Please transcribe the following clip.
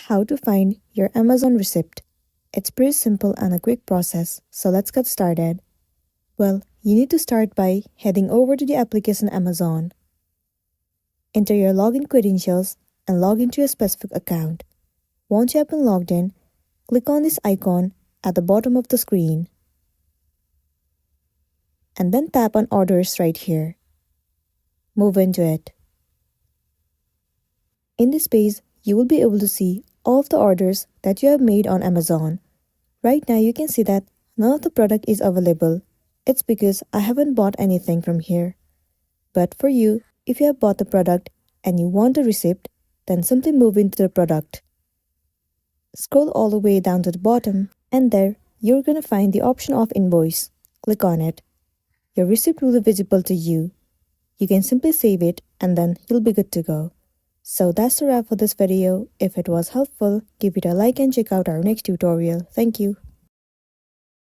how to find your Amazon receipt. It's pretty simple and a quick process, so let's get started. Well, you need to start by heading over to the application Amazon. Enter your login credentials and log into a specific account. Once you have been logged in, click on this icon at the bottom of the screen. And then tap on Orders right here. Move into it. In this page, you will be able to see all of the orders that you have made on Amazon. Right now you can see that none of the product is available. It's because I haven't bought anything from here. But for you, if you have bought the product and you want a receipt, then simply move into the product. Scroll all the way down to the bottom and there you're going to find the option of Invoice. Click on it. Your receipt will be visible to you. You can simply save it and then you'll be good to go. So that's the wrap for this video. If it was helpful, give it a like and check out our next tutorial. Thank you.